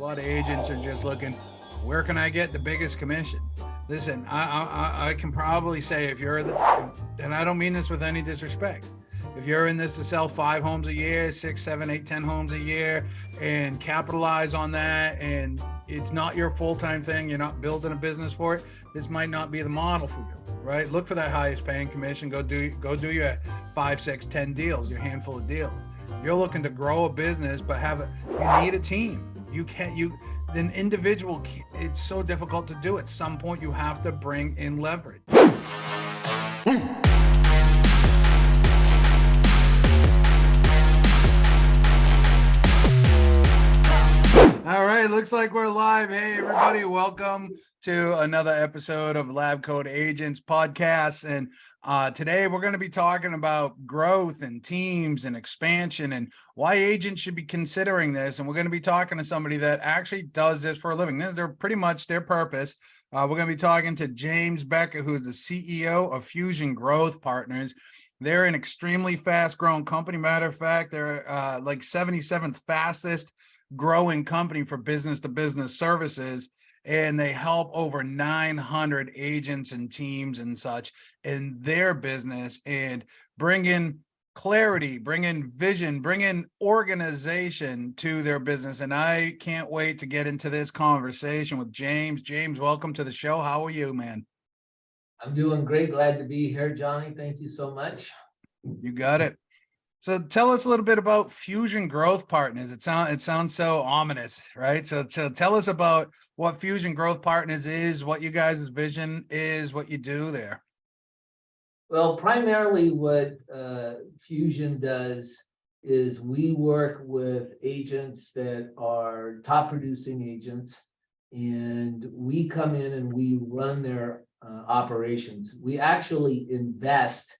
lot of agents are just looking, where can I get the biggest commission? Listen, I can probably say if you're and I don't mean this with any disrespect, if you're in this to sell 5 homes a year, 6, 7, 8, 10 homes a year and capitalize on that, and it's not your full-time thing, you're not building a business for it, this might not be the model for you, right? Look for that highest paying commission, go do your 5, 6, 10 deals, your handful of deals. If you're looking to grow a business, but you need a team. An individual, it's so difficult to do. At some point, you have to bring in leverage. All right, looks like we're live. Hey, everybody, welcome to another episode of LabCoatAgents podcast. And today we're going to be talking about growth and teams and expansion and why agents should be considering this. And we're going to be talking to somebody that actually does this for a living. This is pretty much their purpose. We're going to be talking to James Becker, who is the CEO of Fushion Growth Partners. They're an extremely fast-growing company. Matter of fact, they're like 77th fastest growing company for business-to-business services, and they help over 900 agents and teams and such in their business and bring in clarity, bring in vision, bring in organization to their business. And I can't wait to get into this conversation with James. James, welcome to the show. How are you, man? I'm doing great. Glad to be here, Johnny. Thank you so much. You got it. So tell us a little bit about Fushion Growth Partners. It sounds so ominous, right? So tell us about what Fushion Growth Partners is, what you guys' vision is, what you do there. Well, primarily what Fushion does is we work with agents that are top producing agents, and we come in and we run their operations. We actually invest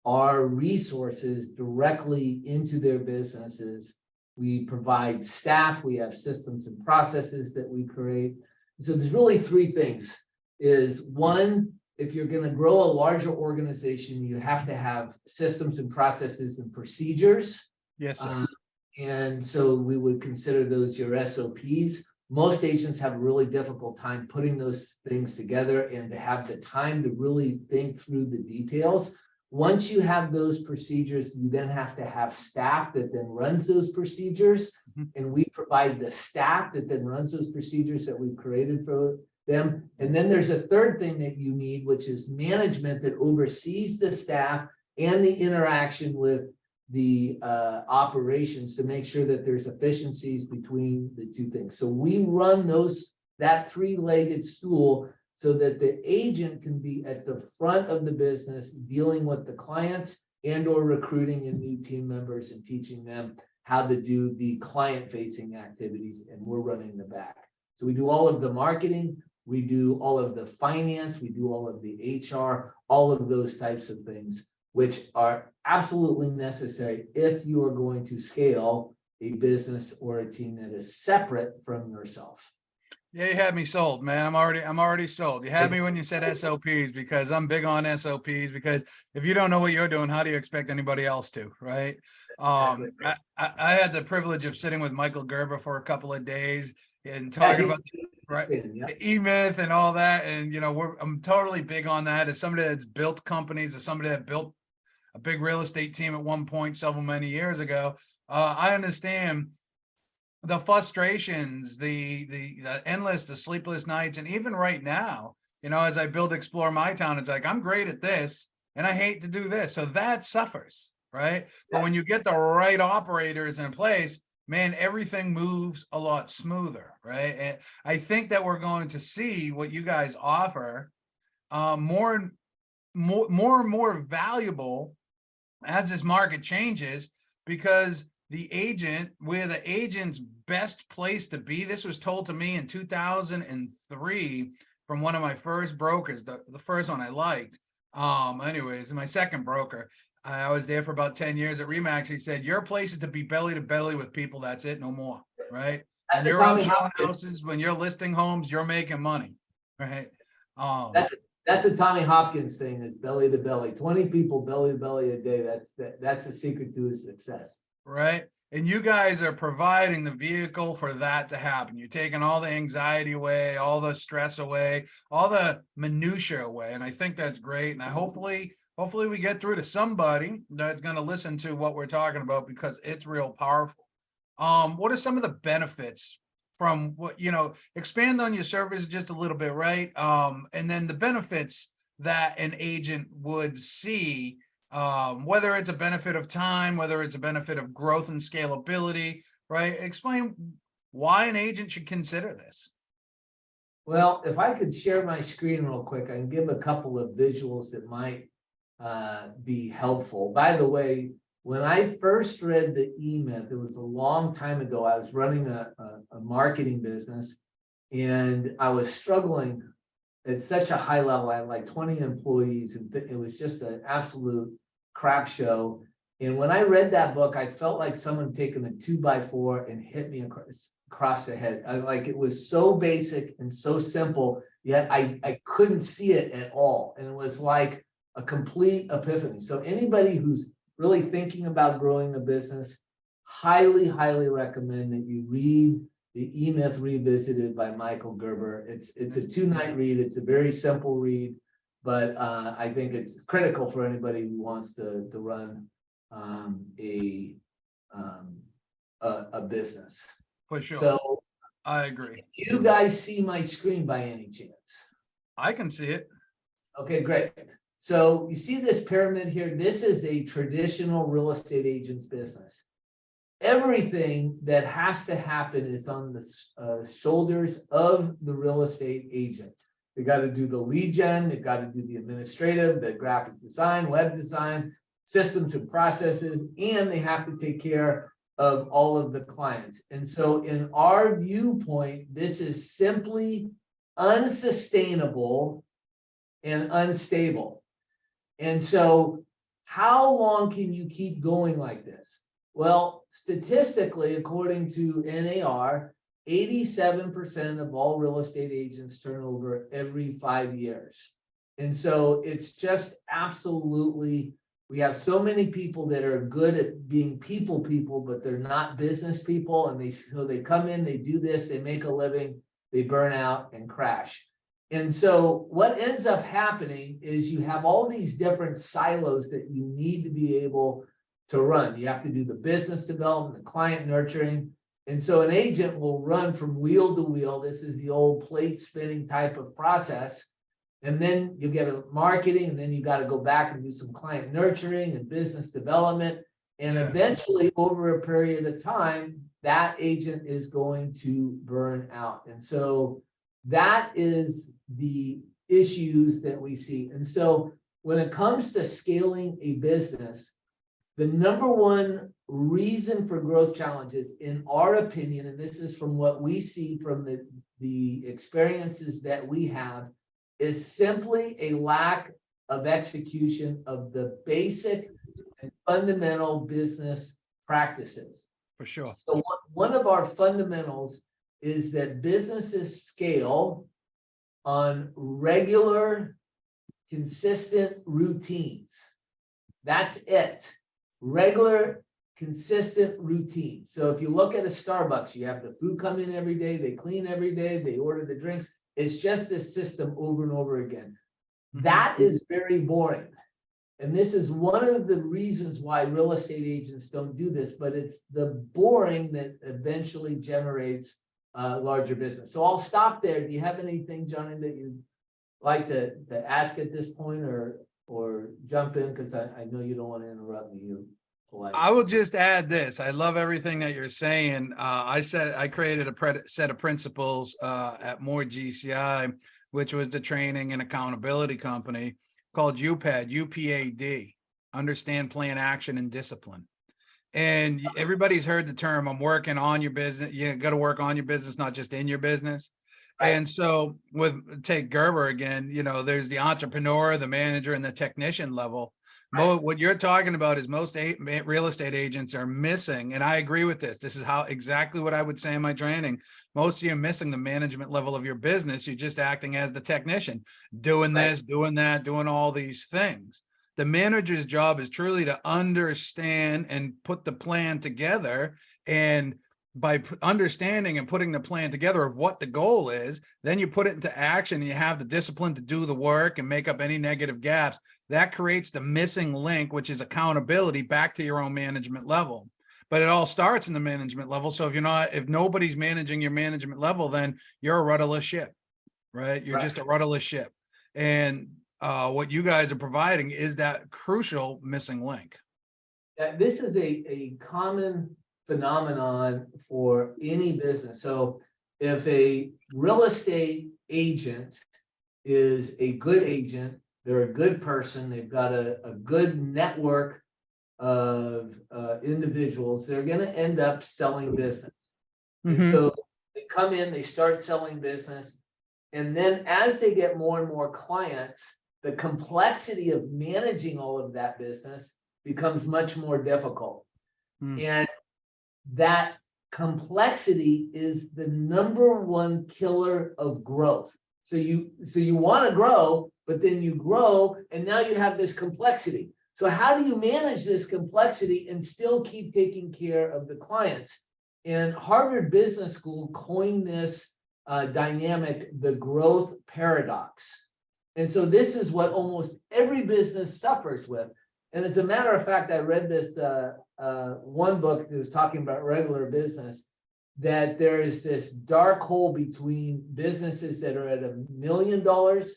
our resources directly into their businesses. We provide staff, we have systems and processes that we create. So there's really 3 things. Is one, if you're going to grow a larger organization, you have to have systems and processes and procedures. Yes, sir. And so we would consider those your SOPs. Most agents have a really difficult time putting those things together and to have the time to really think through the details. Once you have those procedures, you then have to have staff that then runs those procedures. And we provide the staff that then runs those procedures that we've created for them. And then there's a third thing that you need, which is management that oversees the staff and the interaction with the operations to make sure that there's efficiencies between the 2 things. So we run that 3-legged stool so that the agent can be at the front of the business dealing with the clients and or recruiting in new team members and teaching them how to do the client-facing activities, and we're running the back. So we do all of the marketing, we do all of the finance, we do all of the HR, all of those types of things, which are absolutely necessary if you are going to scale a business or a team that is separate from yourself. Yeah, you had me sold, man. I'm already sold. You had me when you said SOPs, because I'm big on SOPs, because if you don't know what you're doing, how do you expect anybody else to, right? I had the privilege of sitting with Michael Gerber for a couple of days and talking about the E-Myth and all that. And, I'm totally big on that as somebody that's built companies, as somebody that built a big real estate team at one point several many years ago. I understand the frustrations, the endless, the sleepless nights. And even right now, as I explore my town, it's like, I'm great at this and I hate to do this. So that suffers, right? But when you get the right operators in place, man, everything moves a lot smoother, right? And I think that we're going to see what you guys offer more and more valuable as this market changes, because we're the agent's best place to be. This was told to me in 2003 from one of my first brokers, the first one I liked. Anyways, my second broker, I was there for about 10 years at Remax. He said, your place is to be belly to belly with people. That's it, no more, right? And you're out showing houses, when you're listing homes, you're making money, right? That's a Tommy Hopkins thing, is belly to belly. 20 people belly to belly a day. That's the secret to his success. right? And you guys are providing the vehicle for that to happen. You're taking all the anxiety away, all the stress away, all the minutia away. And I think that's great. And I hopefully we get through to somebody that's going to listen to what we're talking about, because it's real powerful. What are some of the benefits from what, expand on your service just a little bit, right? And then the benefits that an agent would see, whether it's a benefit of time, whether it's a benefit of growth and scalability, right? Explain why an agent should consider this. Well, if I could share my screen real quick, I can give a couple of visuals that might be helpful. By the way, when I first read the E-Myth, it was a long time ago. I was running a marketing business, and I was struggling at such a high level. I had like 20 employees, and it was just an absolute crap show. And when I read that book, I felt like someone taken a 2x4 and hit me across the head. It was so basic and so simple, yet I couldn't see it at all. And it was like a complete epiphany. So anybody who's really thinking about growing a business, highly recommend that you read the E-Myth Revisited by Michael Gerber. It's a 2-night read. It's a very simple read, but I think it's critical for anybody who wants to run a business. For sure. So I agree. you guys see my screen by any chance? I can see it. Okay, great. So you see this pyramid here? This is a traditional real estate agent's business. Everything that has to happen is on the shoulders of the real estate agent. They got to do the lead gen, they've got to do the administrative, the graphic design, web design, systems and processes, and they have to take care of all of the clients. And so in our viewpoint, this is simply unsustainable and unstable. And so how long can you keep going like this? Well, statistically, according to NAR, 87% of all real estate agents turn over every 5 years. And so it's just absolutely, we have so many people that are good at being people, but they're not business people. And so they come in, they do this, they make a living, they burn out and crash. And so what ends up happening is you have all these different silos that you need to be able to run. You have to do the business development, the client nurturing. And so an agent will run from wheel to wheel. This is the old plate spinning type of process. And then you get a marketing, and then you got to go back and do some client nurturing and business development. And eventually, over a period of time, that agent is going to burn out. And so that is the issues that we see. And so when it comes to scaling a business, the number one reason for growth challenges, in our opinion, and this is from what we see from the experiences that we have, is simply a lack of execution of the basic and fundamental business practices. For sure. So one of our fundamentals is that businesses scale on regular, consistent routines. That's it. Regular, consistent routine. So if you look at a Starbucks, you have the food come in every day, they clean every day, they order the drinks. It's just this system over and over again. That is very boring. And this is one of the reasons why real estate agents don't do this, but it's the boring that eventually generates larger business. So I'll stop there. Do you have anything, Johnny, that you'd like to ask at this point, or jump in? Because I know you don't want to interrupt me. You're polite. I will just add this. I love everything that you're saying. I created a set of principles at More GCI, which was the training and accountability company, called UPAD, UPAD, understand, plan, action, and discipline. And everybody's heard the term, I'm working on your business. You got to work on your business, not just in your business. And so take Gerber again, there's the entrepreneur, the manager, and the technician level. What you're talking about is most real estate agents are missing. And I agree with this. This is exactly what I would say in my training. Most of you are missing the management level of your business. You're just acting as the technician, doing this, doing that, doing all these things. The manager's job is truly to understand and put the plan together. And by understanding and putting the plan together of what the goal is, then you put it into action. And you have the discipline to do the work and make up any negative gaps. That creates the missing link, which is accountability back to your own management level. But it all starts in the management level. So if nobody's managing your management level, then you're a rudderless ship, right? You're just a rudderless ship. And what you guys are providing is that crucial missing link. This is a common phenomenon for any business. So if a real estate agent is a good agent, they're a good person, they've got a good network of individuals, they're going to end up selling business. And so they come in, they start selling business, and then as they get more and more clients, the complexity of managing all of that business becomes much more difficult. And that complexity is the #1 killer of growth. So you want to grow, but then you grow, and now you have this complexity. So how do you manage this complexity and still keep taking care of the clients? And Harvard Business School coined this dynamic, the growth paradox. And so this is what almost every business suffers with. And as a matter of fact, I read this one book that was talking about regular business, that there is this dark hole between businesses that are at $1 million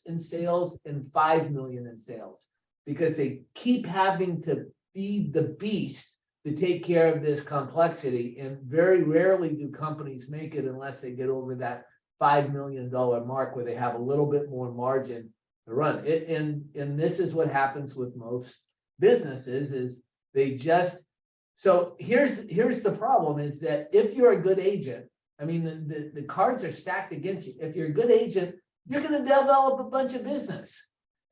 in sales and 5 million in sales, because they keep having to feed the beast to take care of this complexity. And very rarely do companies make it unless they get over that $5 million mark, where they have a little bit more margin to run it. And this is what happens with most businesses, is they just, so here's the problem, is that if you're a good agent, I mean, the cards are stacked against you. If you're a good agent, you're going to develop a bunch of business.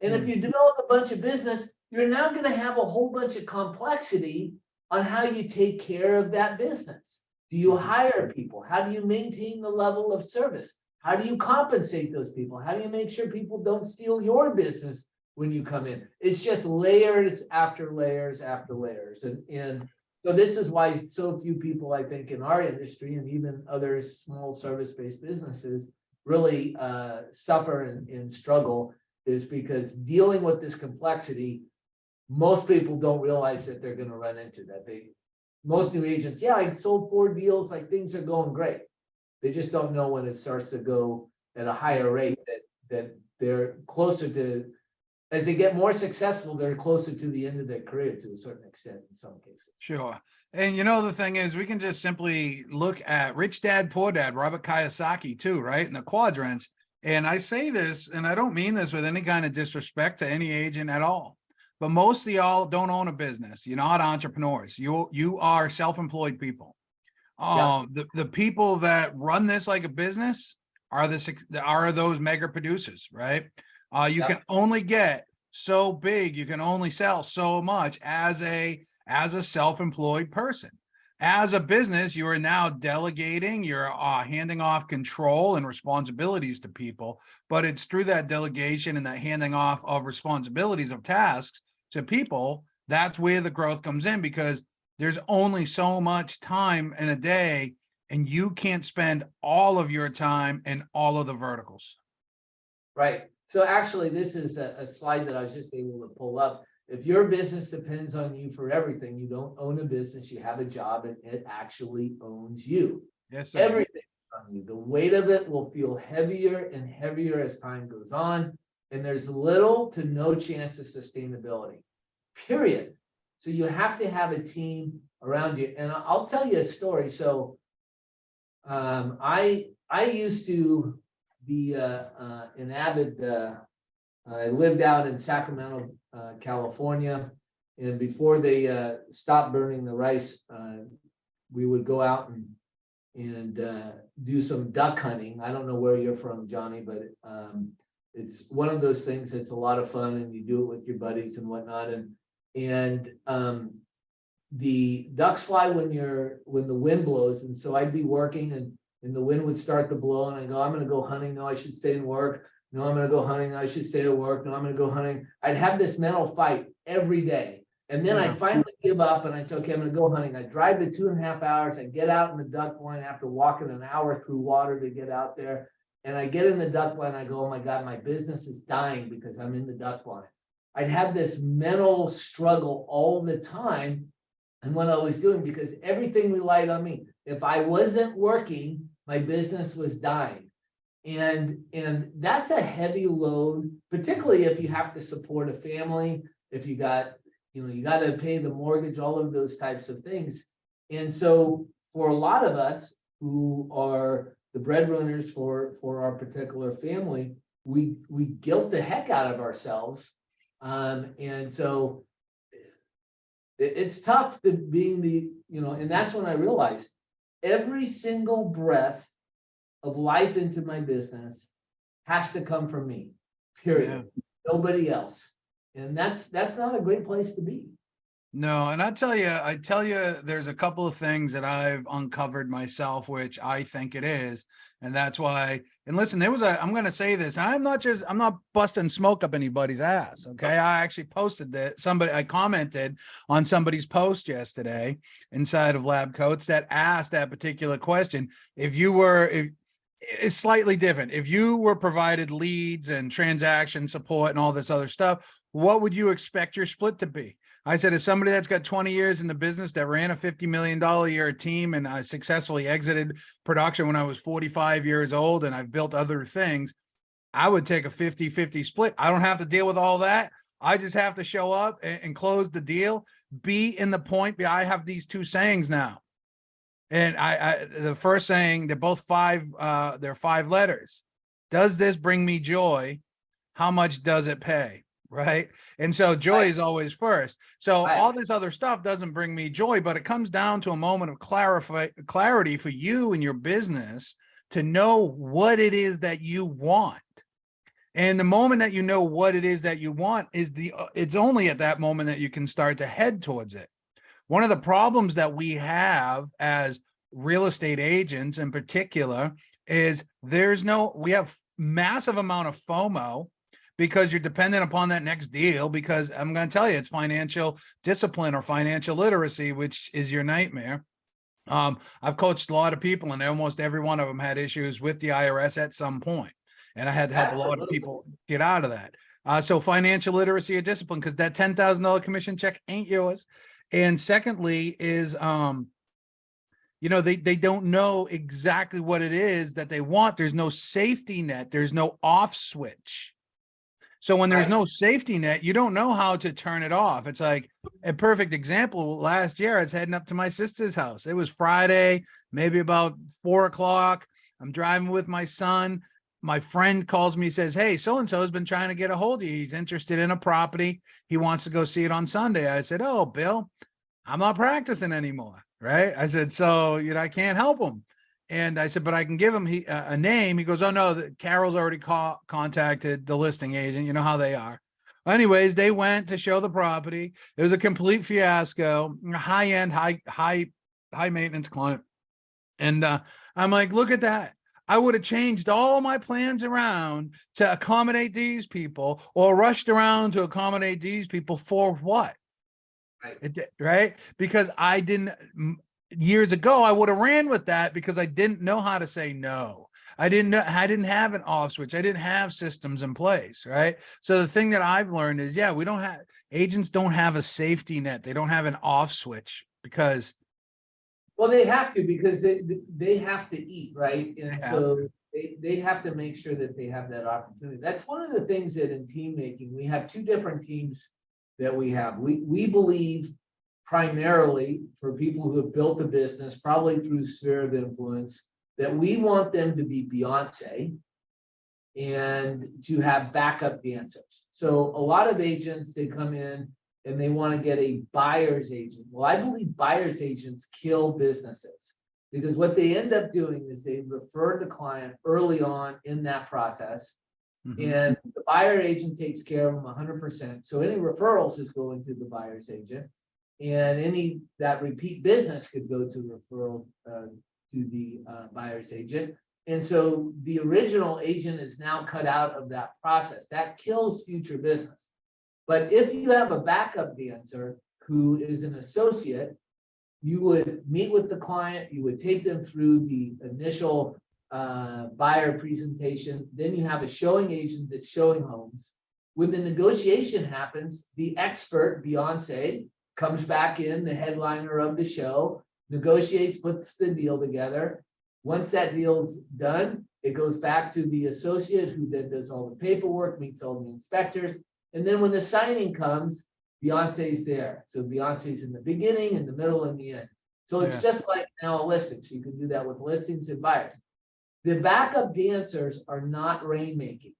And if you develop a bunch of business, you're now going to have a whole bunch of complexity on how you take care of that business. Do you hire people? How do you maintain the level of service? How do you compensate those people? How do you make sure people don't steal your business when you come in? It's just layers after layers after layers. And so this is why so few people, I think, in our industry and even other small service-based businesses really suffer and struggle, is because dealing with this complexity, most people don't realize that they're going to run into that. Most new agents, yeah, I sold 4 deals, like things are going great. They just don't know when it starts to go at a higher rate that they're closer to, as they get more successful, they're closer to the end of their career to a certain extent in some cases. Sure. And the thing is, we can just simply look at Rich Dad, Poor Dad, Robert Kiyosaki too, right? In the quadrants. And I say this, and I don't mean this with any kind of disrespect to any agent at all, but most of y'all don't own a business. You're not entrepreneurs. You are self-employed people. The people that run this like a business are those mega producers, right? You can only get so big, you can only sell so much as a self-employed person. As a business, you are now delegating, you're handing off control and responsibilities to people, but it's through that delegation and that handing off of responsibilities of tasks to people, that's where the growth comes in, because there's only so much time in a day, and you can't spend all of your time in all of the verticals. Right. So actually, this is a slide that I was just able to pull up. If your business depends on you for everything, you don't own a business, you have a job, and it actually owns you. Yes, sir. Everything is on you. The weight of it will feel heavier and heavier as time goes on, and there's little to no chance of sustainability, period. So you have to have a team around you. And I'll tell you a story. So I used to be an avid, I lived out in Sacramento, California, and before they stopped burning the rice, we would go out and do some duck hunting. I don't know where you're from, Johnny, but it's one of those things that's a lot of fun, and you do it with your buddies and whatnot. And the ducks fly when the wind blows, and so I'd be working, and the wind would start to blow, and I go, I'm going to go hunting. No, I should stay and work. No, I'm going to go hunting. I should stay at work. No, I'm going to go hunting. I'd have this mental fight. every day. And then I finally give up and I say, okay, I'm gonna go hunting. I drive the 2.5 hours. I get out in the duck blind after walking an hour through water to get out there. And I get in the duck blind. I go, oh my God, my business is dying because I'm in the duck blind. I'd have this mental struggle all the time and what I was doing because everything relied on me. If I wasn't working, my business was dying. And that's a heavy load, particularly if you have to support a family, if you got, you got to pay the mortgage, all of those types of things. And so for a lot of us who are the breadwinners for our particular family, we guilt the heck out of ourselves. And so it's tough to being the, and that's when I realized every single breath of life into my business has to come from me, period. Nobody else. And that's not a great place to be. No, and I tell you, there's a couple of things that I've uncovered myself, which I think it is. And that's why, and listen, I'm going to say this, I'm not busting smoke up anybody's ass. Okay. I actually posted that I commented on somebody's post yesterday inside of Lab Coats that asked that particular question. If it's slightly different. If you were provided leads and transaction support and all this other stuff, what would you expect your split to be? I said, as somebody that's got 20 years in the business that ran a $50 million a year team and I successfully exited production when I was 45 years old and I've built other things, I would take a 50-50 split. I don't have to deal with all that. I just have to show up and close the deal, be in the point. I have these two sayings now. And the first saying, they're both they're 5 letters. Does this bring me joy? How much does it pay? Right. And so joy is always first. So all this other stuff doesn't bring me joy, but it comes down to a moment of clarity for you and your business to know what it is that you want. And the moment that you know what it is that you want it's only at that moment that you can start to head towards it. One of the problems that we have as real estate agents in particular is we have massive amount of FOMO because you're dependent upon that next deal, because I'm going to tell you, it's financial discipline or financial literacy, which is your nightmare. I've coached a lot of people and almost every one of them had issues with the IRS at some point. And I had to help a lot of people get out of that. So financial literacy or discipline, because that $10,000 commission check ain't yours. And secondly is, they don't know exactly what it is that they want. There's no safety net. There's no off switch. So when there's no safety net, you don't know how to turn it off. It's like a perfect example. Last year, I was heading up to my sister's house. It was Friday, maybe about 4 o'clock. I'm driving with my son. My friend calls me, says, hey, so-and-so has been trying to get a hold of you. He's interested in a property. He wants to go see it on Sunday. I said, oh, Bill, I'm not practicing anymore. Right. I said, so, I can't help him. And I said, but I can give him a name. He goes, oh, no, Carol's already contacted the listing agent. You know how they are. Anyways, they went to show the property. It was a complete fiasco, high-end, high maintenance client. And I'm like, look at that. I would have changed all my plans around to accommodate these people or rushed around to accommodate these people for what? Right. Because I didn't. Years ago, I would have ran with that because I didn't know how to say no. I didn't have an off switch. I didn't have systems in place. Right. So the thing that I've learned is, agents don't have a safety net. They don't have an off switch because. Well, they have to, because they have to eat. Right. And so they have to make sure that they have that opportunity. That's one of the things that in team making, we have 2 different teams that we have. We believe primarily for people who have built a business, probably through sphere of influence, that we want them to be Beyonce and to have backup dancers. So a lot of agents, they come in and they want to get a buyer's agent. Well, I believe buyer's agents kill businesses because what they end up doing is they refer the client early on in that process. And the buyer agent takes care of them 100%. So any referrals is going to the buyer's agent. And that repeat business could go to referral to the buyer's agent. And so the original agent is now cut out of that process. That kills future business. But if you have a backup dancer who is an associate, you would meet with the client, you would take them through the initial buyer presentation. Then you have a showing agent that's showing homes. When the negotiation happens, the expert, Beyonce, comes back in, the headliner of the show, negotiates, puts the deal together. Once that deal's done, it goes back to the associate who then does all the paperwork, meets all the inspectors. And then when the signing comes, Beyonce's there. So Beyonce's in the beginning, in the middle, and the end. So it's just like now a listing. So you can do that with listings and buyers. The backup dancers are not rainmaking.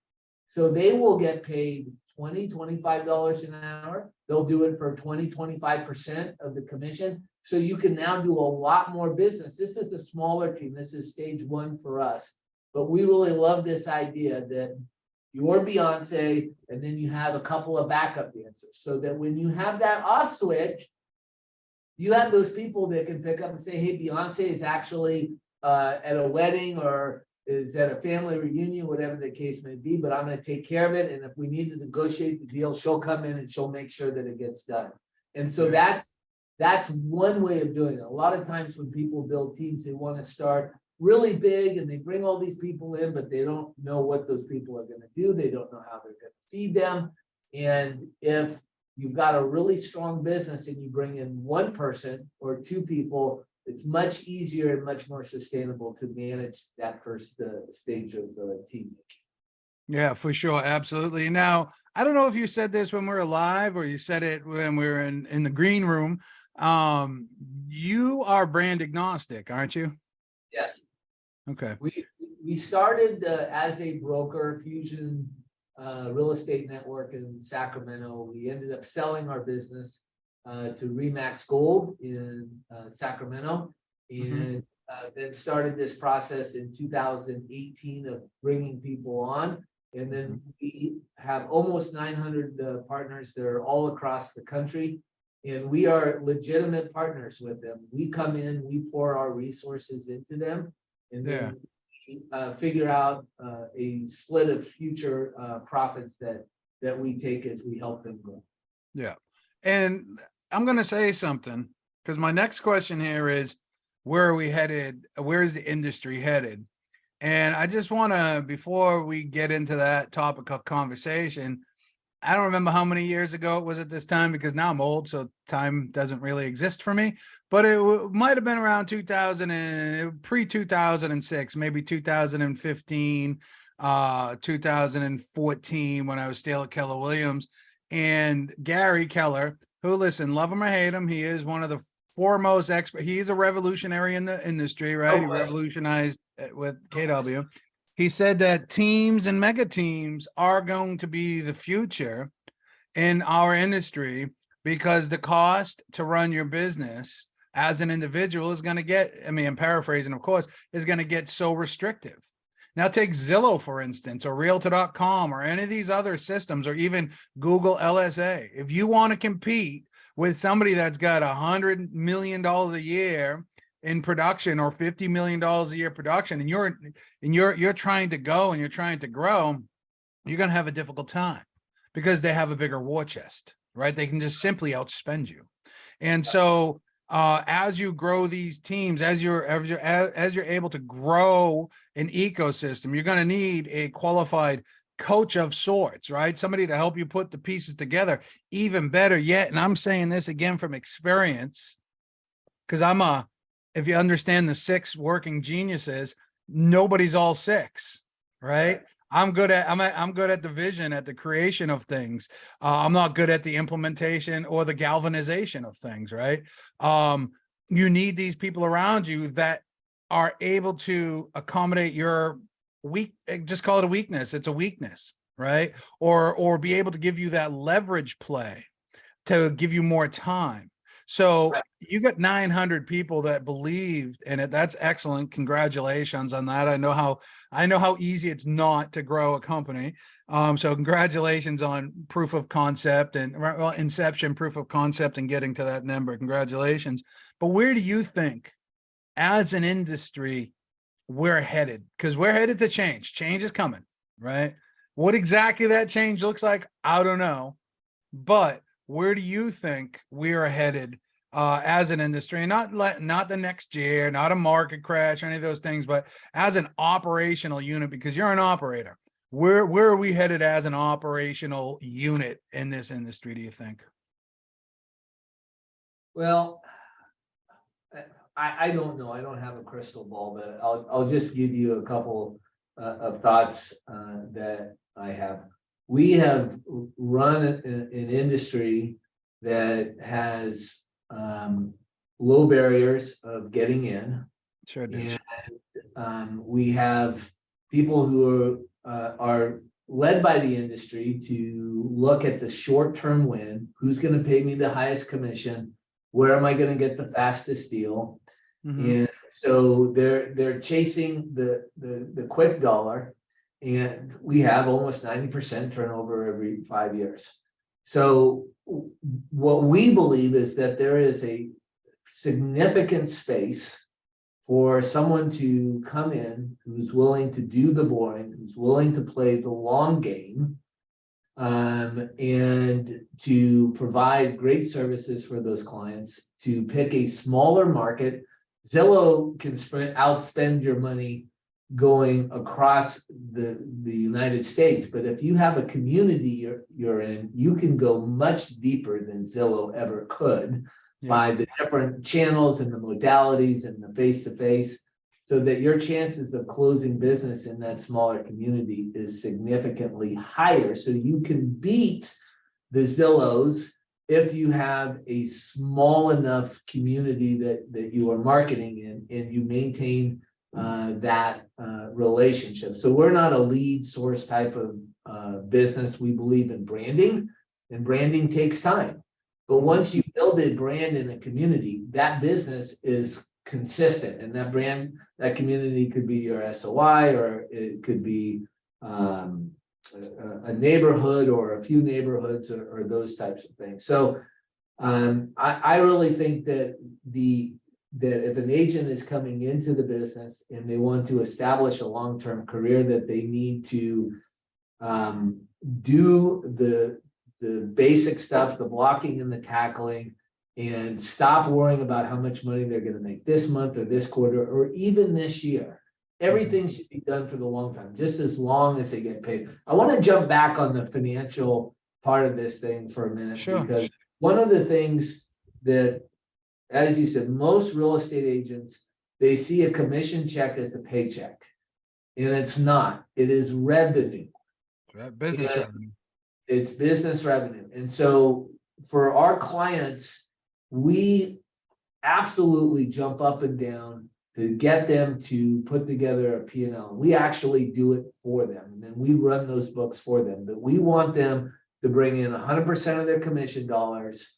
So they will get paid $20, $25 an hour. They'll do it for 20, 25% of the commission. So you can now do a lot more business. This is the smaller team. This is stage one for us. But we really love this idea that you're Beyonce, and then you have a couple of backup dancers. So that when you have that off switch, you have those people that can pick up and say, hey, Beyonce is actually at a wedding or is at a family reunion, whatever the case may be, but I'm going to take care of it. And if we need to negotiate the deal, she'll come in and she'll make sure that it gets done. And so that's one way of doing it. A lot of times when people build teams, they want to start really big and they bring all these people in, but they don't know what those people are going to do. They don't know how they're going to feed them. And if you've got a really strong business and you bring in one person or two people, it's much easier and much more sustainable to manage that first stage of the team. Yeah, for sure. Absolutely. Now, I don't know if you said this when we were live or you said it when we were in the green room. You are brand agnostic, aren't you? Yes. Okay. We started as a broker, Fushion real estate network in Sacramento. We ended up selling our business to Remax Gold in Sacramento, and then started this process in 2018 of bringing people on. And then we have almost 900 partners that are all across the country, and we are legitimate partners with them. We come in, we pour our resources into them, and then we figure out a split of future profits that we take as we help them grow. Yeah. And I'm going to say something because my next question here is, where are we headed? Where is the industry headed? And I just want to, before we get into that topic of conversation, I don't remember how many years ago it was at this time because now I'm old, so time doesn't really exist for me. But it might have been around 2000 and pre-2006, maybe 2015, 2014 when I was still at Keller Williams. And Gary Keller, who, listen, love him or hate him, he is one of the foremost expert. He's a revolutionary in the industry, right? He revolutionized with KW. He said that teams and mega teams are going to be the future in our industry because the cost to run your business as an individual is going to get, I mean, I'm paraphrasing, of course, is going to get so restrictive. Now take Zillow, for instance, or Realtor.com or any of these other systems, or even Google LSA. If you want to compete with somebody that's got $100 million a year in production or $50 million a year production, and you're trying to go and you're trying to grow, you're going to have a difficult time because they have a bigger war chest, right? They can just simply outspend you. And so as you grow these teams, as you're able to grow an ecosystem, you're going to need a qualified coach of sorts, right? Somebody to help you put the pieces together. Even better yet, and I'm saying this again from experience, because if you understand the 6 working geniuses, nobody's all 6, right? I'm good at the vision, at the creation of things. I'm not good at the implementation or the galvanization of things, right? You need these people around you that are able to accommodate your just call it a weakness. It's a weakness, right? Or be able to give you that leverage play to give you more time. So you got 900 people that believed in it. That's excellent. Congratulations on that. I know how easy it's not to grow a company. So congratulations on proof of concept and inception, proof of concept, and getting to that number. Congratulations. But where do you think, as an industry, we're headed? Because we're headed to change. Change is coming, right? What exactly that change looks like, I don't know. but where do you think we are headed as an industry? Not the next year, not a market crash, or any of those things, but as an operational unit, because you're an operator. Where are we headed as an operational unit in this industry, do you think? Well, I don't know. I don't have a crystal ball, but I'll just give you a couple of thoughts that I have. We have run an industry that has low barriers of getting in. Sure do. And we have people who are led by the industry to look at the short-term win. Who's going to pay me the highest commission? Where am I going to get the fastest deal? And so they're chasing the quick dollar, and we have almost 90% turnover every 5 years. So what we believe is that there is a significant space for someone to come in who's willing to do the boring, who's willing to play the long game, and to provide great services for those clients, to pick a smaller market. Zillow can outspend your money going across the United States, but if you have a community you're in, you can go much deeper than Zillow ever could by the different channels and the modalities and the face-to-face, so that your chances of closing business in that smaller community is significantly higher. So you can beat the Zillows if you have a small enough community that you are marketing in, and you maintain that relationship. So we're not a lead source type of business. We believe in branding, and branding takes time. But once you build a brand in a community, that business is consistent, and that community could be your SOI, or it could be a neighborhood or a few neighborhoods, or those types of things. So I really think that if an agent is coming into the business and they want to establish a long-term career, that they need to do the basic stuff, the blocking and the tackling, and stop worrying about how much money they're going to make this month or this quarter or even this year. Everything should be done for the long time, just as long as they get paid. I want to jump back on the financial part of this thing for a minute, because one of the things that, as you said, most real estate agents, they see a commission check as a paycheck, and it's not. It is revenue. Business revenue. It's business revenue. And so for our clients, we absolutely jump up and down to get them to put together a P&L. We actually do it for them, and then we run those books for them. But we want them to bring in 100% of their commission dollars,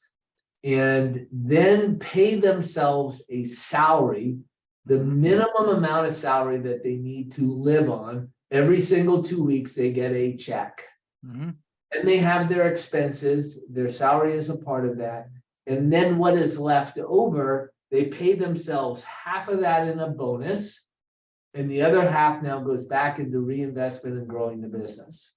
and then pay themselves a salary, the minimum amount of salary that they need to live on. Every single 2 weeks, they get a check. And they have their expenses, their salary is a part of that. And then what is left over, they pay themselves half of that in a bonus, and the other half now goes back into reinvestment and growing the business.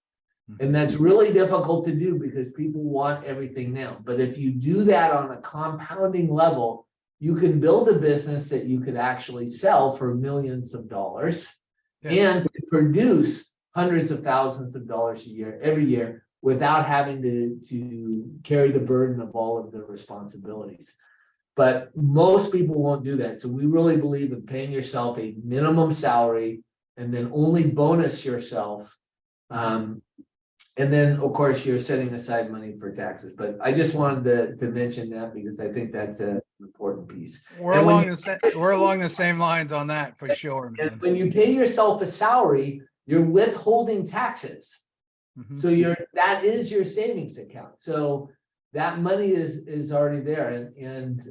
And that's really difficult to do because people want everything now. But if you do that on a compounding level, you can build a business that you could actually sell for millions of dollars and produce hundreds of thousands of dollars a year, every year, without having to carry the burden of all of the responsibilities. But most people won't do that. So we really believe in paying yourself a minimum salary and then only bonus yourself. And then, of course, you're setting aside money for taxes. But I just wanted to mention that because I think that's an important piece. We're along the same lines on that for sure, man. And when you pay yourself a salary, you're withholding taxes. So that is your savings account. So that money is already there, and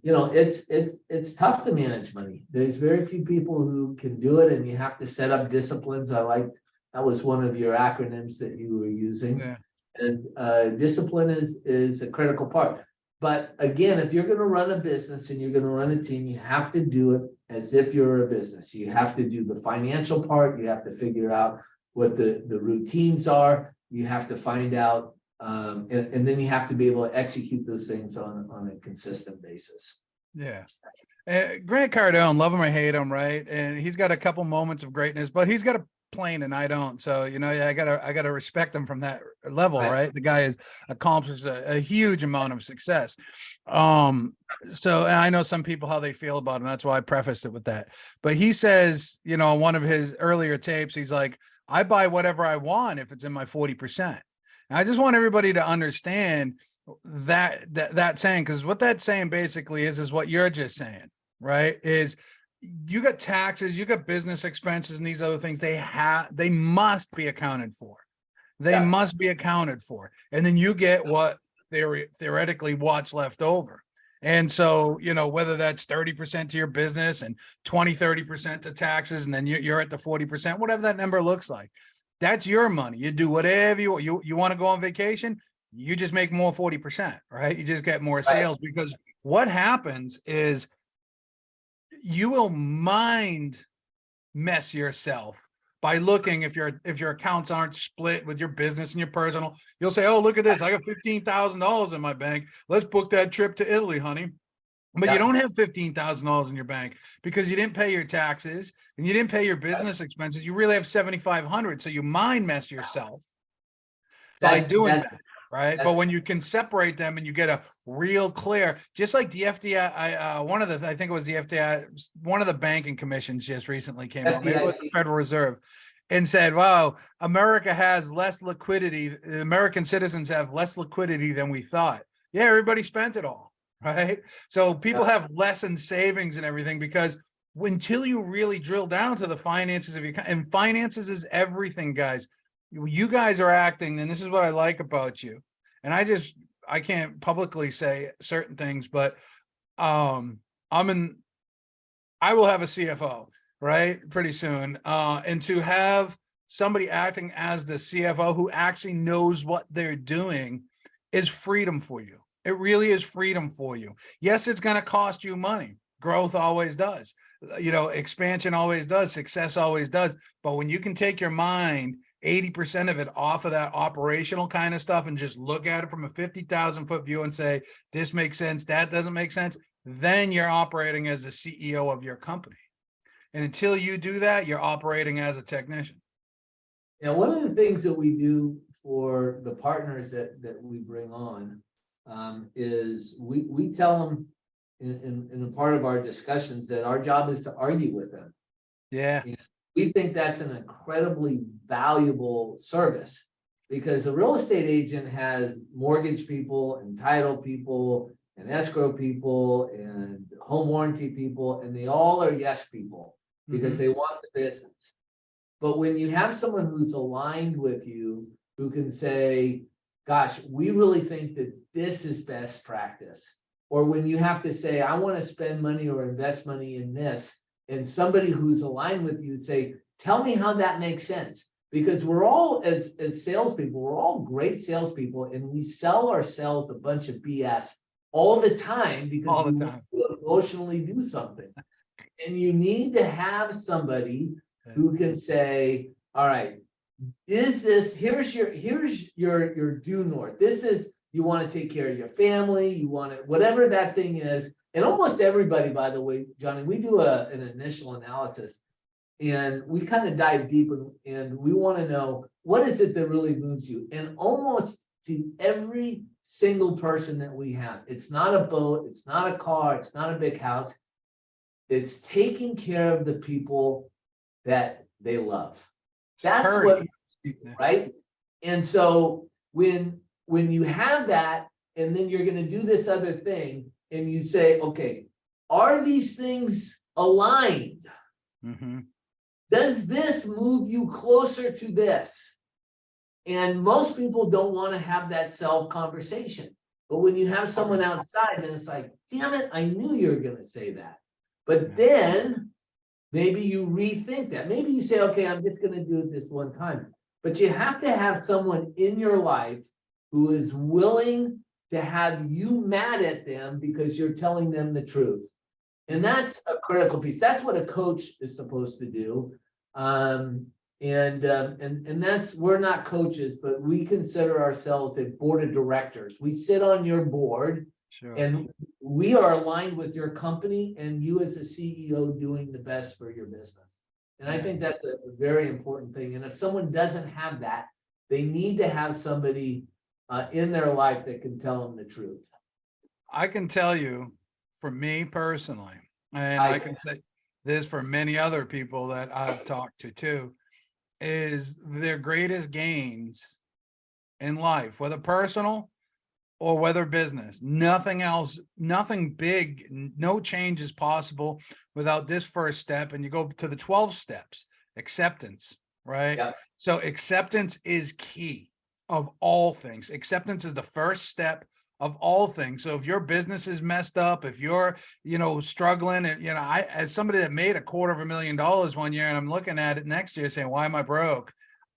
you know, it's tough to manage money. There's very few people who can do it, and you have to set up disciplines. I liked that was one of your acronyms that you were using, and discipline is a critical part. But again, if you're going to run a business and you're going to run a team, you have to do it as if you're a business. You have to do the financial part. You have to figure out what the routines are. You have to find out And then you have to be able to execute those things on a consistent basis. Yeah. Grant Cardone, love him or hate him, right? And he's got a couple moments of greatness, but he's got a plane and I don't. So, you know, yeah, I gotta respect him from that level, right? The guy has accomplished a huge amount of success. So and I know some people how they feel about him. That's why I prefaced it with that. But he says, you know, one of his earlier tapes, he's like, I buy whatever I want if it's in my 40%. And I just want everybody to understand that saying, because what that saying basically is what you're just saying, right? Is you got taxes, you got business expenses and these other things, they must be accounted for. They must be accounted for. And then you get what theoretically what's left over. And so, you know, whether that's 30% to your business and 30% to taxes, and then you're at the 40%, whatever that number looks like, that's your money. You do whatever you want to go on vacation, you just make more 40%, right? You just get more sales, because what happens is you will mind mess yourself by looking, if your accounts aren't split with your business and your personal, you'll say, oh, look at this, I got $15,000 in my bank, let's book that trip to Italy, honey. But you don't have $15,000 in your bank because you didn't pay your taxes and you didn't pay your business expenses. You really have 7,500. So you mind mess yourself by doing that, right? But when you can separate them and you get a real clear, just like the FDI, I think it was the FDI, one of the banking commissions just recently came out, maybe it was the Federal Reserve, and said, wow, America has less liquidity. American citizens have less liquidity than we thought. Yeah, everybody spent it all. Right. So people have less in savings and everything, because until you really drill down to the finances of your, and finances is everything, guys. You guys are acting, and this is what I like about you. And I can't publicly say certain things, but I will have a CFO, right, pretty soon. And to have somebody acting as the CFO who actually knows what they're doing is freedom for you. It really is freedom for you. Yes, it's going to cost you money. Growth always does. You know, expansion always does. Success always does. But when you can take your mind, 80% of it off of that operational kind of stuff, and just look at it from a 50,000 foot view and say, this makes sense, that doesn't make sense, then you're operating as the CEO of your company. And until you do that, you're operating as a technician. Now, one of the things that we do for the partners that we bring on, is we tell them in a part of our discussions that our job is to argue with them. Yeah. And we think that's an incredibly valuable service, because a real estate agent has mortgage people and title people and escrow people and home warranty people, and they all are yes people because they want the business. But when you have someone who's aligned with you, who can say, gosh, we really think that this is best practice. Or when you have to say, I want to spend money or invest money in this, and somebody who's aligned with you say, tell me how that makes sense. Because we're all, as salespeople, we're all great salespeople, and we sell ourselves a bunch of BS all the time because we want to emotionally do something. And you need to have somebody who can say, all right, is this, here's your due north. This is, you want to take care of your family, you want to, whatever that thing is. And almost everybody, by the way, Johnny, we do an initial analysis, and we kind of dive deep, and we want to know, what is it that really moves you? And almost to every single person that we have, it's not a boat, it's not a car, it's not a big house. It's taking care of the people that they love. That's what, right? And so when you have that, and then you're going to do this other thing, and you say, okay, are these things aligned? Does this move you closer to this? And most people don't want to have that self-conversation. But when you have someone outside, then it's like, damn it, I knew you were going to say that. But then maybe you rethink that. Maybe you say, okay, I'm just going to do it this one time. But you have to have someone in your life who is willing to have you mad at them because you're telling them the truth. And that's a critical piece. That's what a coach is supposed to do. And that's, we're not coaches, but we consider ourselves a board of directors. We sit on your board, Sure. and we are aligned with your company and you as a CEO doing the best for your business. And I Yeah. think that's a very important thing. And if someone doesn't have that, they need to have somebody in their life that can tell them the truth. I can tell you, for me personally, and I can say this for many other people that I've talked to too, is their greatest gains in life, whether personal or whether business, nothing else, nothing big, no change is possible without this first step. And you go to the 12 steps, acceptance, right? Yeah. So acceptance is key of all things. Acceptance is the first step of all things. So if your business is messed up, if you're, struggling, and, I, as somebody that made $250,000 one year, and I'm looking at it next year saying, why am I broke?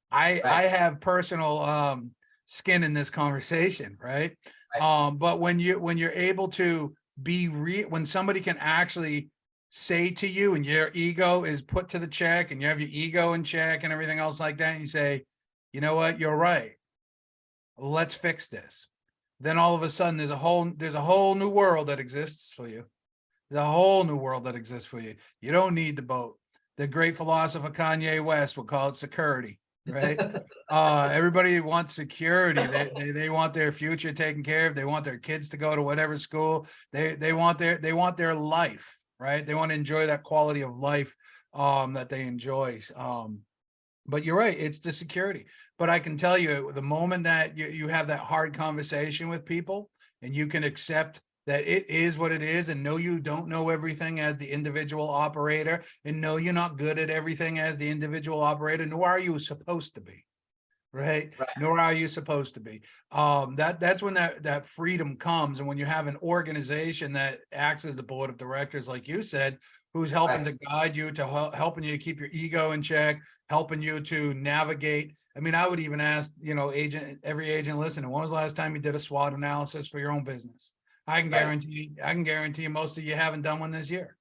I have personal, skin in this conversation, right? But when you're able to be when somebody can actually say to you, and your ego is put to the check, and you have your ego in check and everything else like that, and you say, you know what, you're right, let's fix this. Then all of a sudden there's a whole new world that exists for you. There's a whole new world that exists for you. You don't need the boat. The great philosopher Kanye West will call it security, right? Everybody wants security. They want their future taken care of. They want their kids to go to whatever school. They want their life, right? They want to enjoy that quality of life that they enjoy. But you're right, it's the security. But I can tell you, the moment that you have that hard conversation with people, and you can accept that it is what it is, and know you don't know everything as the individual operator, and know you're not good at everything as the individual operator, nor are you supposed to be, right? Nor are you supposed to be. That's when that freedom comes. And when you have an organization that acts as the board of directors, like you said, who's helping to guide you, to helping you to keep your ego in check, helping you to navigate. I mean, I would even ask, every agent listening, when was the last time you did a SWOT analysis for your own business? I can guarantee you most of you haven't done one this year,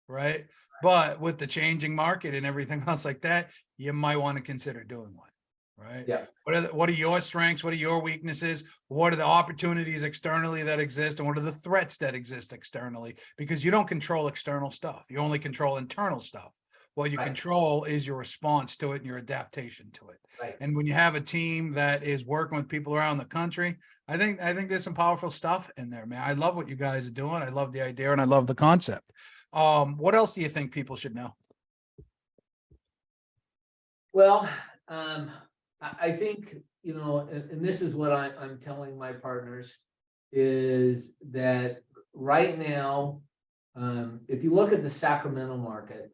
right? But with the changing market and everything else like that, you might want to consider doing one, right? Yeah. What are your strengths? What are your weaknesses? What are the opportunities externally that exist? And what are the threats that exist externally? Because you don't control external stuff. You only control internal stuff. What you control is your response to it and your adaptation to it. And when you have a team that is working with people around the country, I think there's some powerful stuff in there, man. I love what you guys are doing. I love the idea, and I love the concept. What else do you think people should know? Well, I think, and this is what I'm telling my partners, is that right now, if you look at the Sacramento market,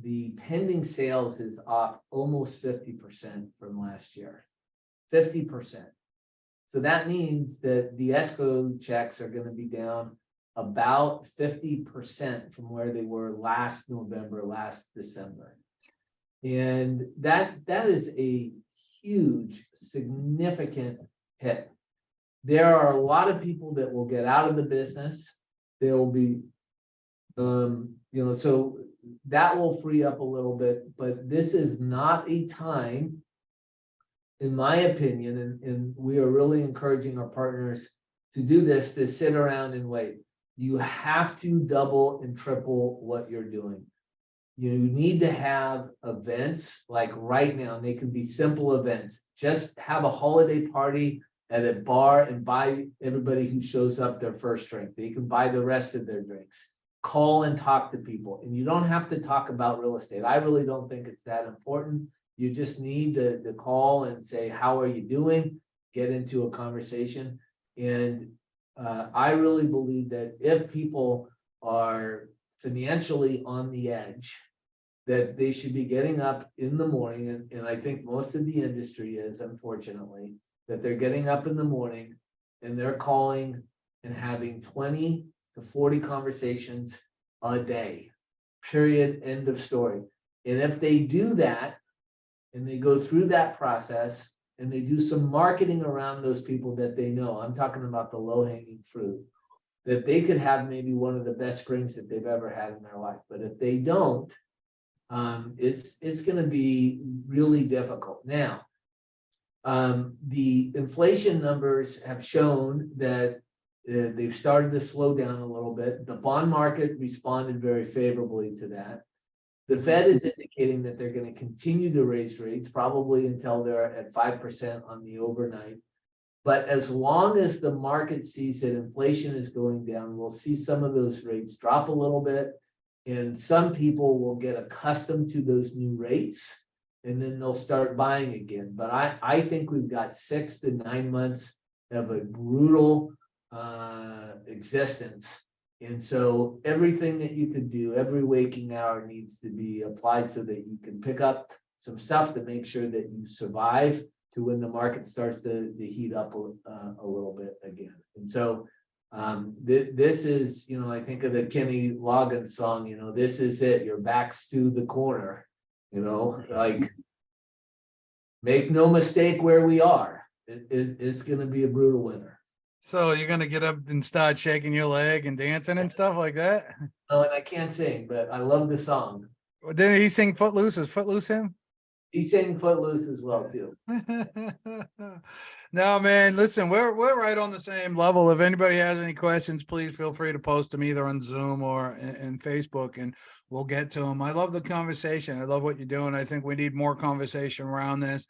the pending sales is up almost 50% from last year, 50%. So that means that the escrow checks are going to be down about 50% from where they were last November, last December. And that is a huge, significant hit. There are a lot of people that will get out of the business. There will be, so that will free up a little bit, but this is not a time, in my opinion, and we are really encouraging our partners to do this, to sit around and wait. You have to double and triple what you're doing. You need to have events like right now, and they can be simple events. Just have a holiday party at a bar and buy everybody who shows up their first drink. They can buy the rest of their drinks. Call and talk to people. And you don't have to talk about real estate. I really don't think it's that important. You just need to call and say, how are you doing? Get into a conversation. And I really believe that if people are financially on the edge, that they should be getting up in the morning, and I think most of the industry is, unfortunately, that they're getting up in the morning and they're calling and having 20 to 40 conversations a day, period, end of story. And if they do that, and they go through that process, and they do some marketing around those people that they know, I'm talking about the low-hanging fruit, that they could have maybe one of the best springs that they've ever had in their life. But if they don't, it's going to be really difficult. Now, the inflation numbers have shown that they've started to slow down a little bit. The bond market responded very favorably to that. The Fed is indicating that they're going to continue to raise rates, probably until they're at 5% on the overnight. But as long as the market sees that inflation is going down, we'll see some of those rates drop a little bit. And some people will get accustomed to those new rates, and then they'll start buying again. But I think we've got 6 to 9 months of a brutal existence. And so everything that you could do, every waking hour needs to be applied so that you can pick up some stuff to make sure that you survive to when the market starts to heat up a little bit again. And so this is, I think of the Kenny Loggins song, this is it, your back's to the corner, like, make no mistake where we are. It's going to be a brutal winter. So you're gonna get up and start shaking your leg and dancing and stuff like that? Oh, and I can't sing, but I love the song. Didn't he sing Footloose? Is Footloose him? He sang Footloose as well too. No, man, listen, we're right on the same level. If anybody has any questions, please feel free to post them either on Zoom or in Facebook, and we'll get to them. I love the conversation. I love what you're doing. I think we need more conversation around this.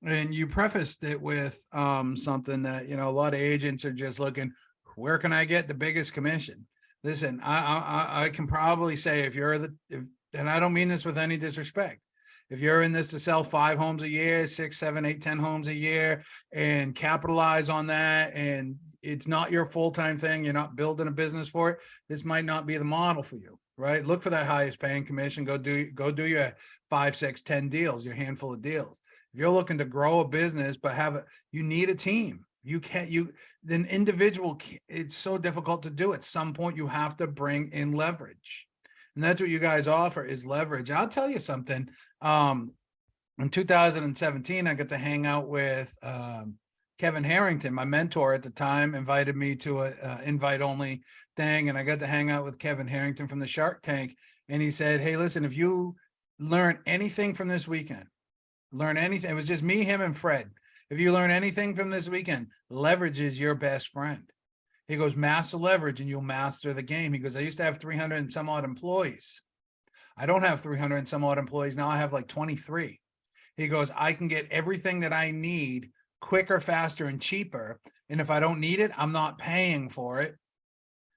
And you prefaced it with something that, a lot of agents are just looking, where can I get the biggest commission? Listen, I can probably say if and I don't mean this with any disrespect, if you're in this to sell 5 homes a year, 6, 7, 8, 10 homes a year and capitalize on that, and it's not your full-time thing, you're not building a business for it, this might not be the model for you, right? Look for that highest paying commission, go do your 5, 6, 10 deals, your handful of deals. If you're looking to grow a business, but you need a team. Then individual, it's so difficult to do. At some point, you have to bring in leverage. And that's what you guys offer, is leverage. And I'll tell you something. In 2017, I got to hang out with Kevin Harrington, my mentor at the time, invited me to a invite-only thing. And I got to hang out with Kevin Harrington from the Shark Tank. And he said, hey, listen, if you learn anything from this weekend, learn anything. It was just me, him, and Fred. If you learn anything from this weekend, leverage is your best friend. He goes, master leverage and you'll master the game. He goes, I used to have 300 and some odd employees. I don't have 300 and some odd employees. Now I have like 23. He goes, I can get everything that I need quicker, faster, and cheaper. And if I don't need it, I'm not paying for it.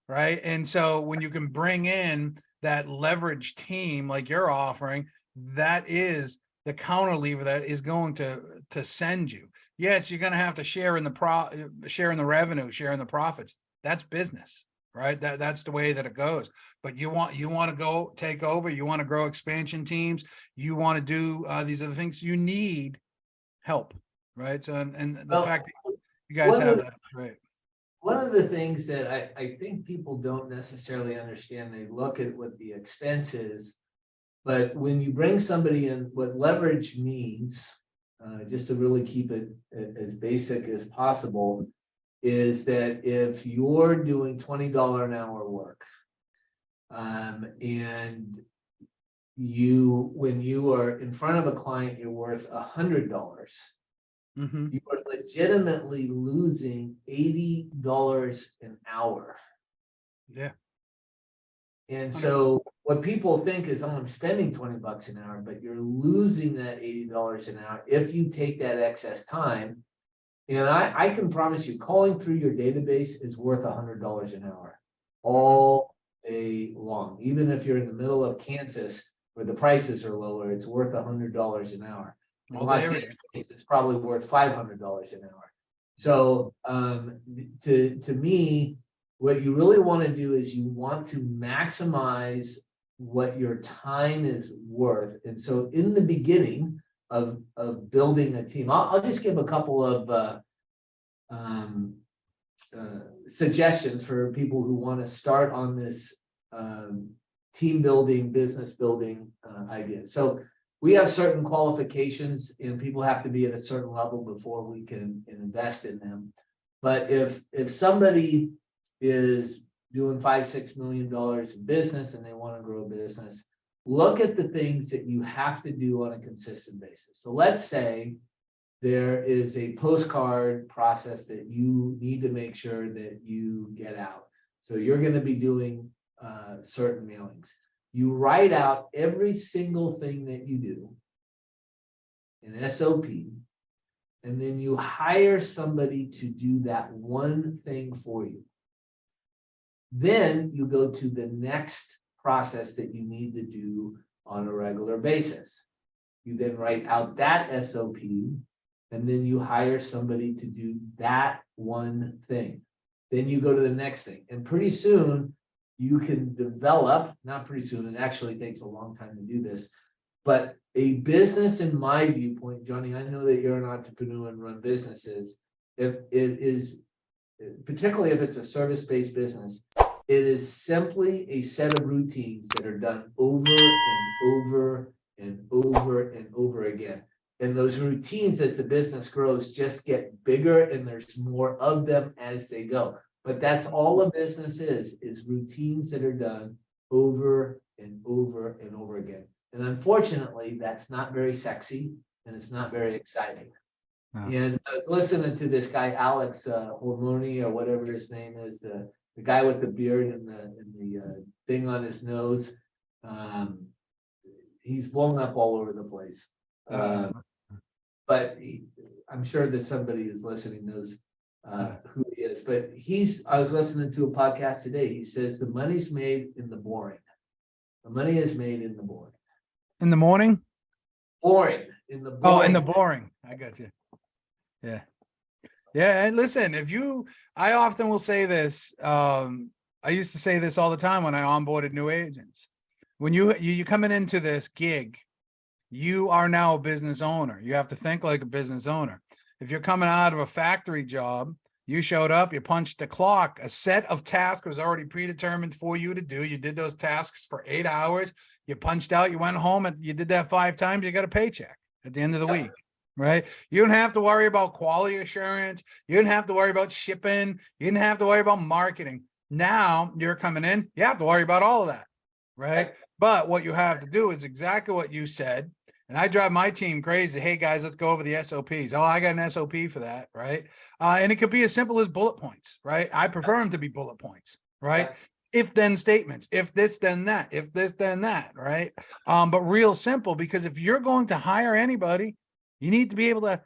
Right. And so when you can bring in that leverage team like you're offering, that is the counter lever that is going to send you. Yes, you're going to have to share in the revenue, share in the profits. That's business, right? That's the way that it goes. But you want to go take over, you want to grow expansion teams, you want to do these other things, you need help, right? So and the fact that you guys have that, right? One of the things that I think people don't necessarily understand, they look at what the expense is. But when you bring somebody in, what leverage means, just to really keep it as basic as possible, is that if you're doing $20 an hour work, and when you are in front of a client, you're worth $100, you are legitimately losing $80 an hour. Yeah. And so what people think is, oh, I'm spending 20 bucks an hour, but you're losing that $80 an hour if you take that excess time. And I can promise you, calling through your database is worth $100 an hour all day long. Even if you're in the middle of Kansas where the prices are lower, it's worth $100 an hour. In Los Angeles, it's probably worth $500 an hour. So to me, what you really want to do is you want to maximize what your time is worth. And so in the beginning of building a team, I'll just give a couple of suggestions for people who want to start on this team building, business building idea. So we have certain qualifications and people have to be at a certain level before we can invest in them. But if somebody is doing $5-6 million in business and they want to grow a business, look at the things that you have to do on a consistent basis. So let's say there is a postcard process that you need to make sure that you get out. So you're going to be doing certain mailings. You write out every single thing that you do in SOP, and then you hire somebody to do that one thing for you. Then you go to the next process that you need to do on a regular basis. You then write out that SOP, and then you hire somebody to do that one thing. Then you go to the next thing. And pretty soon you can develop, not pretty soon, it actually takes a long time to do this, but a business, in my viewpoint, Johnny, I know that you're an entrepreneur and run businesses. If it is, particularly if it's a service-based business, it is simply a set of routines that are done over and over and over and over again. And those routines, as the business grows, just get bigger, and there's more of them as they go. But that's all a business is routines that are done over and over and over again. And unfortunately, that's not very sexy, and it's not very exciting. No. And I was listening to this guy, Alex Hormoni, or whatever his name is, the guy with the beard and the thing on his nose. He's blown up all over the place. But I'm sure that somebody who's listening knows who he is. But I was listening to a podcast today. He says the money's made in the boring. The money is made in the boring. In the morning? Boring. In the boring. Oh, in the boring. I got you. Yeah. Yeah. And listen, I often will say this. I used to say this all the time when I onboarded new agents. When you coming into this gig, you are now a business owner. You have to think like a business owner. If you're coming out of a factory job, you showed up, you punched the clock, a set of tasks was already predetermined for you to do. You did those tasks for 8 hours, you punched out, you went home, and you did that 5 times, you got a paycheck at the end of the week, right? You don't have to worry about quality assurance. You didn't have to worry about shipping. You didn't have to worry about marketing. Now you're coming in, you have to worry about all of that, right? But what you have to do is exactly what you said. And I drive my team crazy. Hey guys, let's go over the SOPs. Oh, I got an SOP for that, right? And it could be as simple as bullet points, right? I prefer them to be bullet points, right? If then statements, if this, then that, if this, then that, right? But real simple, because if you're going to hire anybody, you need to be able to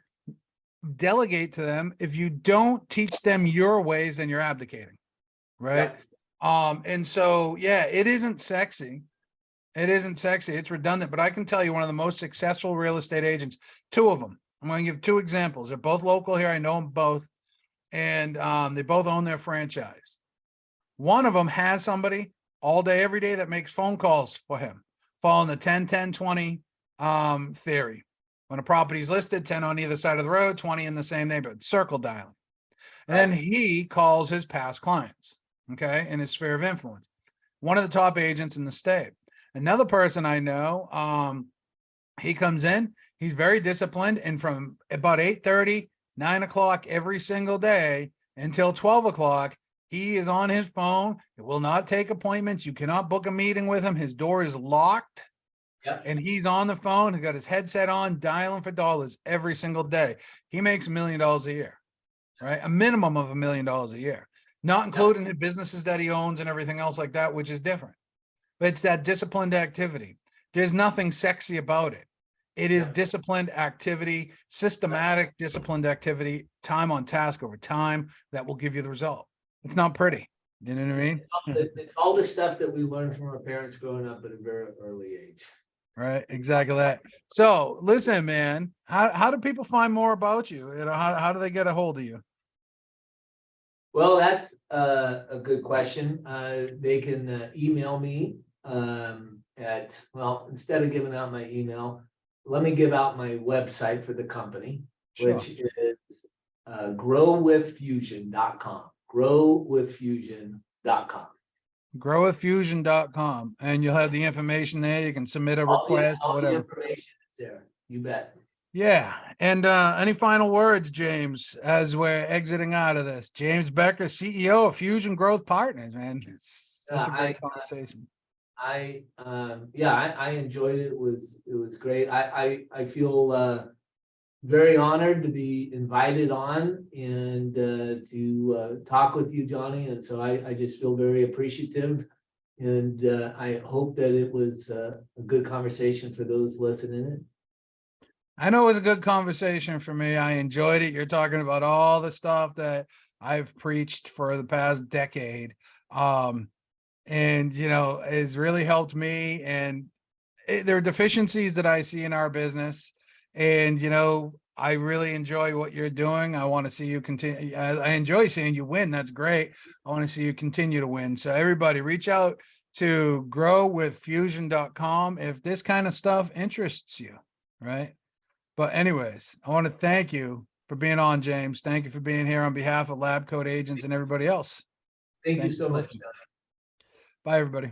delegate to them. If you don't teach them your ways, then you're abdicating, right? And so, yeah, it isn't sexy. It isn't sexy. It's redundant, but I can tell you one of the most successful real estate agents, 2 of them. I'm going to give 2 examples. They're both local here. I know them both. And they both own their franchise. One of them has somebody all day, every day that makes phone calls for him, following the 10-10-20 theory. When a property is listed, 10 on either side of the road, 20 in the same neighborhood, circle dialing. And then he calls his past clients, okay, in his sphere of influence. One of the top agents in the state. Another person I know, he comes in, he's very disciplined, and from about 8:30, 9 o'clock every single day until 12 o'clock, he is on his phone. It will not take appointments. You cannot book a meeting with him. His door is locked. And he's on the phone. He got his headset on, dialing for dollars every single day. He makes $1 million a year, right? A minimum of $1 million a year, not including the businesses that he owns and everything else like that, which is different. But it's that disciplined activity. There's nothing sexy about it. It is disciplined activity, systematic disciplined activity, time on task over time that will give you the result. It's not pretty. You know what I mean? It's all the stuff that we learned from our parents growing up at a very early age. Right, exactly that. So listen, man, how do people find more about you? You know, how do they get a hold of you? Well, that's a good question. They can email me instead of giving out my email, let me give out my website for the company, which is growwithfusion.com. Growwithfusion.com. Growwithfusion.com, and you'll have the information there. You can submit a request, all whatever. the information is there. You bet. Yeah. And any final words, James, as we're exiting out of this? James Becker, CEO of Fusion Growth Partners, man. It's such a great conversation. I enjoyed it. It was great. I feel very honored to be invited on and to talk with you, Johnny. And so I just feel very appreciative. And I hope that it was a good conversation for those listening. I know it was a good conversation for me. I enjoyed it. You're talking about all the stuff that I've preached for the past decade. And it's really helped me. And there are deficiencies that I see in our business. And, I really enjoy what you're doing. I want to see you continue. I enjoy seeing you win. That's great. I want to see you continue to win. So everybody reach out to growwithfusion.com if this kind of stuff interests you, right? But anyways, I want to thank you for being on, James. Thank you for being here on behalf of LabCoatAgents and everybody else. Thank you so for much. listening. Bye, everybody.